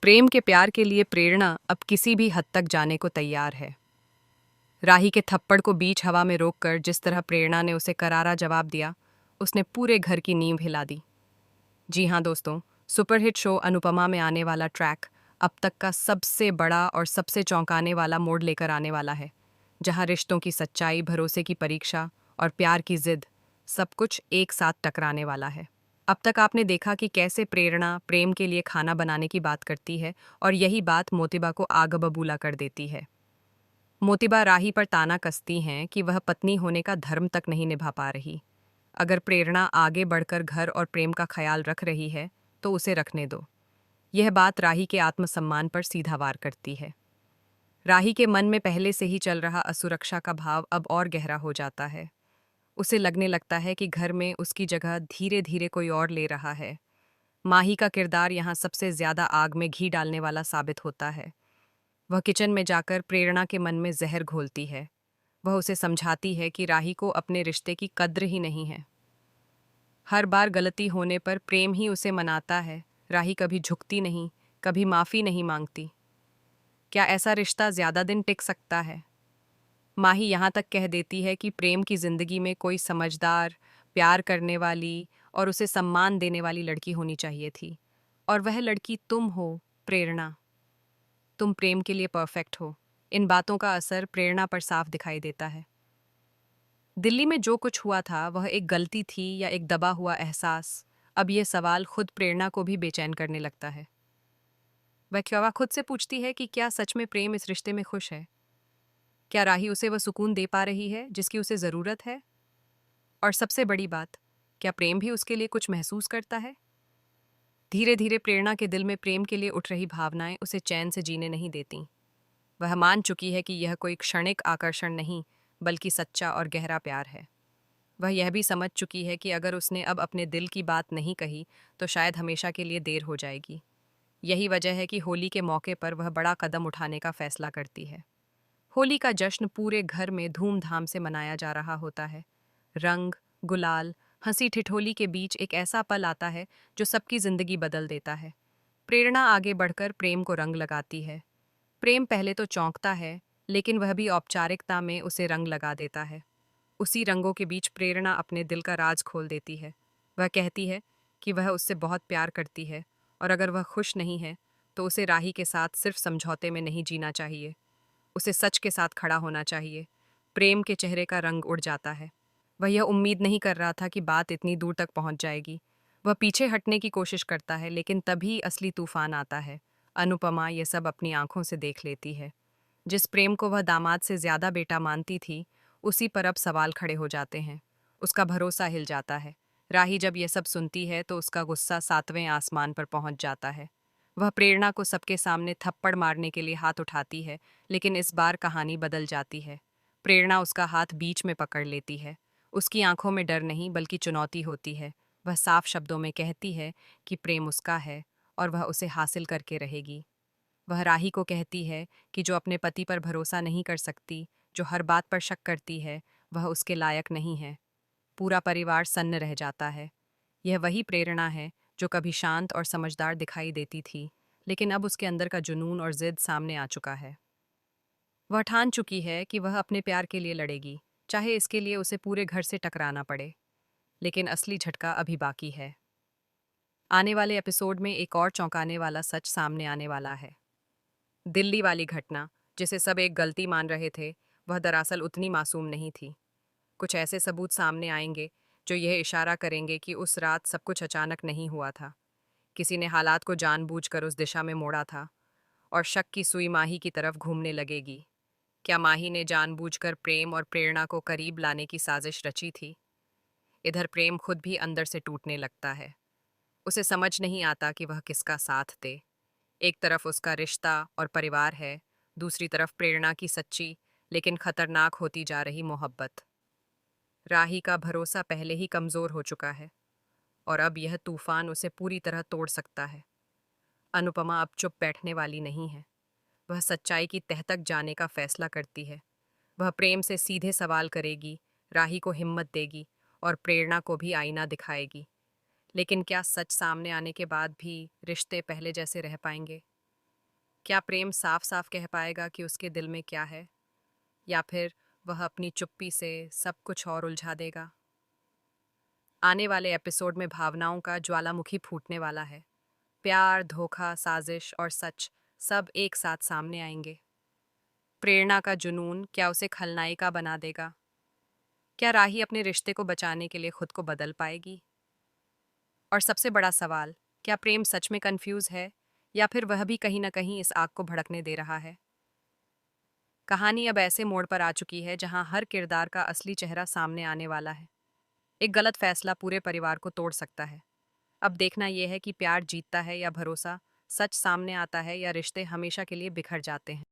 प्रेम के प्यार के लिए प्रेरणा अब किसी भी हद तक जाने को तैयार है। राही के थप्पड़ को बीच हवा में रोककर जिस तरह प्रेरणा ने उसे करारा जवाब दिया, उसने पूरे घर की नींव हिला दी। जी हाँ दोस्तों, सुपरहिट शो अनुपमा में आने वाला ट्रैक अब तक का सबसे बड़ा और सबसे चौंकाने वाला मोड़ लेकर आने वाला है, जहाँ रिश्तों की सच्चाई, भरोसे की परीक्षा और प्यार की जिद सब कुछ एक साथ टकराने वाला है। अब तक आपने देखा कि कैसे प्रेरणा प्रेम के लिए खाना बनाने की बात करती है और यही बात मोतिबा को आग बबूला कर देती है। मोतिबा राही पर ताना कसती हैं कि वह पत्नी होने का धर्म तक नहीं निभा पा रही। अगर प्रेरणा आगे बढ़कर घर और प्रेम का ख्याल रख रही है तो उसे रखने दो। यह बात राही के आत्मसम्मान पर सीधा वार करती है। राही के मन में पहले से ही चल रहा असुरक्षा का भाव अब और गहरा हो जाता है। उसे लगने लगता है कि घर में उसकी जगह धीरे धीरे कोई और ले रहा है। माही का किरदार यहाँ सबसे ज्यादा आग में घी डालने वाला साबित होता है। वह किचन में जाकर प्रेरणा के मन में जहर घोलती है। वह उसे समझाती है कि राही को अपने रिश्ते की कद्र ही नहीं है। हर बार गलती होने पर प्रेम ही उसे मनाता है। राही कभी झुकती नहीं, कभी माफ़ी नहीं मांगती। क्या ऐसा रिश्ता ज़्यादा दिन टिक सकता है? माही यहाँ तक कह देती है कि प्रेम की ज़िंदगी में कोई समझदार, प्यार करने वाली और उसे सम्मान देने वाली लड़की होनी चाहिए थी। और वह लड़की तुम हो, प्रेरणा। तुम प्रेम के लिए परफेक्ट हो। इन बातों का असर प्रेरणा पर साफ दिखाई देता है। दिल्ली में जो कुछ हुआ था वह एक गलती थी या एक दबा हुआ एहसास, अब यह सवाल खुद प्रेरणा को भी बेचैन करने लगता है। वह खुद से पूछती है कि क्या सच में प्रेम इस रिश्ते में खुश है? क्या राही उसे वह सुकून दे पा रही है जिसकी उसे ज़रूरत है? और सबसे बड़ी बात, क्या प्रेम भी उसके लिए कुछ महसूस करता है? धीरे धीरे प्रेरणा के दिल में प्रेम के लिए उठ रही भावनाएं उसे चैन से जीने नहीं देती। वह मान चुकी है कि यह कोई क्षणिक आकर्षण नहीं, बल्कि सच्चा और गहरा प्यार है। वह यह भी समझ चुकी है कि अगर उसने अब अपने दिल की बात नहीं कही तो शायद हमेशा के लिए देर हो जाएगी। यही वजह है कि होली के मौके पर वह बड़ा कदम उठाने का फैसला करती है। होली का जश्न पूरे घर में धूमधाम से मनाया जा रहा होता है। रंग, गुलाल, हंसी ठिठोली के बीच एक ऐसा पल आता है जो सबकी जिंदगी बदल देता है। प्रेरणा आगे बढ़कर प्रेम को रंग लगाती है। प्रेम पहले तो चौंकता है, लेकिन वह भी औपचारिकता में उसे रंग लगा देता है। उसी रंगों के बीच प्रेरणा अपने दिल का राज खोल देती है। वह कहती है कि वह उससे बहुत प्यार करती है और अगर वह खुश नहीं है तो उसे राही के साथ सिर्फ समझौते में नहीं जीना चाहिए। उसे सच के साथ खड़ा होना चाहिए। प्रेम के चेहरे का रंग उड़ जाता है। वह यह उम्मीद नहीं कर रहा था कि बात इतनी दूर तक पहुंच जाएगी। वह पीछे हटने की कोशिश करता है, लेकिन तभी असली तूफान आता है। अनुपमा ये सब अपनी आंखों से देख लेती है। जिस प्रेम को वह दामाद से ज्यादा बेटा मानती थी, उसी पर अब सवाल खड़े हो जाते हैं। उसका भरोसा हिल जाता है। राही जब ये सब सुनती है तो उसका गुस्सा 7वें आसमान पर पहुंच जाता है। वह प्रेरणा को सबके सामने थप्पड़ मारने के लिए हाथ उठाती है, लेकिन इस बार कहानी बदल जाती है। प्रेरणा उसका हाथ बीच में पकड़ लेती है। उसकी आंखों में डर नहीं बल्कि चुनौती होती है। वह साफ शब्दों में कहती है कि प्रेम उसका है और वह उसे हासिल करके रहेगी। वह राही को कहती है कि जो अपने पति पर भरोसा नहीं कर सकती, जो हर बात पर शक करती है, वह उसके लायक नहीं है। पूरा परिवार सन्न रह जाता है। यह वही प्रेरणा है जो कभी शांत और समझदार दिखाई देती थी, लेकिन अब उसके अंदर का जुनून और जिद सामने आ चुका है। वह ठान चुकी है कि वह अपने प्यार के लिए लड़ेगी, चाहे इसके लिए उसे पूरे घर से टकराना पड़े। लेकिन असली झटका अभी बाकी है। आने वाले एपिसोड में एक और चौंकाने वाला सच सामने आने वाला है। दिल्ली वाली घटना, जिसे सब एक गलती मान रहे थे, वह दरअसल उतनी मासूम नहीं थी। कुछ ऐसे सबूत सामने आएंगे जो यह इशारा करेंगे कि उस रात सब कुछ अचानक नहीं हुआ था। किसी ने हालात को जानबूझकर उस दिशा में मोड़ा था और शक की सुई माही की तरफ घूमने लगेगी। क्या माही ने जानबूझकर प्रेम और प्रेरणा को करीब लाने की साजिश रची थी? इधर प्रेम खुद भी अंदर से टूटने लगता है। उसे समझ नहीं आता कि वह किसका साथ दे। एक तरफ उसका रिश्ता और परिवार है, दूसरी तरफ प्रेरणा की सच्ची लेकिन खतरनाक होती जा रही मोहब्बत। राही का भरोसा पहले ही कमजोर हो चुका है और अब यह तूफान उसे पूरी तरह तोड़ सकता है। अनुपमा अब चुप बैठने वाली नहीं है। वह सच्चाई की तह तक जाने का फैसला करती है। वह प्रेम से सीधे सवाल करेगी, राही को हिम्मत देगी और प्रेरणा को भी आईना दिखाएगी। लेकिन क्या सच सामने आने के बाद भी रिश्ते पहले जैसे रह पाएंगे? क्या प्रेम साफ साफ कह पाएगा कि उसके दिल में क्या है, या फिर वह अपनी चुप्पी से सब कुछ और उलझा देगा? आने वाले एपिसोड में भावनाओं का ज्वालामुखी फूटने वाला है। प्यार, धोखा, साजिश और सच सब एक साथ सामने आएंगे। प्रेरणा का जुनून क्या उसे खलनायिका बना देगा? क्या राही अपने रिश्ते को बचाने के लिए खुद को बदल पाएगी? और सबसे बड़ा सवाल, क्या प्रेम सच में कंफ्यूज है, या फिर वह भी कहीं ना कहीं इस आग को भड़कने दे रहा है? कहानी अब ऐसे मोड़ पर आ चुकी है जहां हर किरदार का असली चेहरा सामने आने वाला है। एक गलत फैसला पूरे परिवार को तोड़ सकता है। अब देखना यह है कि प्यार जीतता है या भरोसा, सच सामने आता है या रिश्ते हमेशा के लिए बिखर जाते हैं।